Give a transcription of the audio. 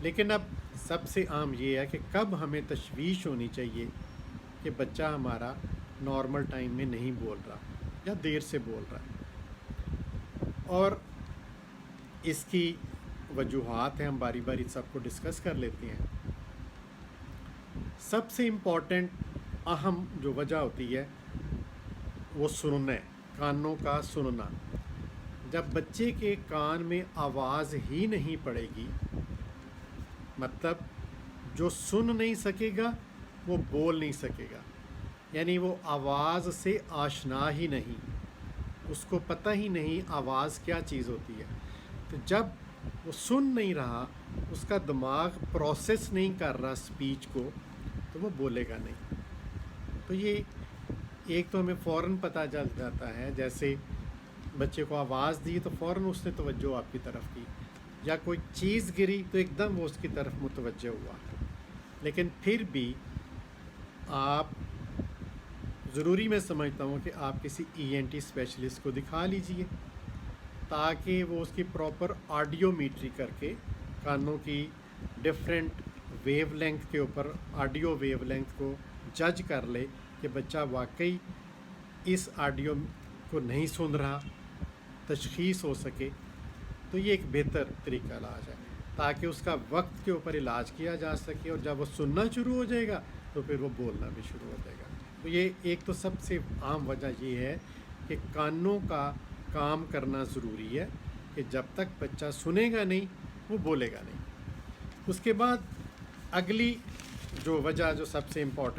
لیکن اب سب سے عام یہ ہے کہ کب ہمیں تشویش ہونی چاہیے کہ بچہ ہمارا نارمل ٹائم میں نہیں بول رہا یا دیر سے بول رہا ہے، اور اس کی وجوہات ہیں، ہم باری باری سب کو ڈسکس کر لیتے ہیں۔ سب سے امپورٹنٹ اہم جو وجہ ہوتی ہے وہ سننا ہے، کانوں کا سننا۔ جب بچے کے کان میں آواز ہی نہیں پڑے گی، مطلب جو سن نہیں سکے گا وہ بول نہیں سکے گا، یعنی وہ آواز سے آشنا ہی نہیں، اس کو پتہ ہی نہیں آواز کیا چیز ہوتی ہے۔ تو جب وہ سن نہیں رہا، اس کا دماغ پروسیس نہیں کر رہا اسپیچ کو، تو وہ بولے گا نہیں۔ تو یہ ایک تو ہمیں فوراً پتہ چل جاتا ہے، جیسے بچے کو آواز دی تو فوراً اس نے توجہ آپ کی طرف کی، یا کوئی چیز گری تو ایک دم وہ اس کی طرف متوجہ ہوا۔ لیکن پھر بھی آپ ضروری میں سمجھتا ہوں کہ آپ کسی ENT اسپیشلسٹ کو دکھا لیجئے، تاکہ وہ اس کی پراپر آڈیو میٹری کر کے کانوں کی ڈفرینٹ ویو لینتھ کے اوپر آڈیو ویو لینتھ کو جج کر لے کہ بچہ واقعی اس آڈیو کو نہیں سن رہا، تشخیص ہو سکے۔ تو یہ ایک بہتر طریقہ علاج ہے، تاکہ اس کا وقت کے اوپر علاج کیا جا سکے، اور جب وہ سننا شروع ہو جائے گا تو پھر وہ بولنا بھی شروع ہو جائے گا۔ تو یہ ایک تو سب سے عام وجہ یہ ہے کہ کانوں کا کام کرنا ضروری ہے، کہ جب تک بچہ سنے گا نہیں وہ بولے گا نہیں۔ اس کے بعد اگلی جو وجہ جو سب سے امپورٹنٹ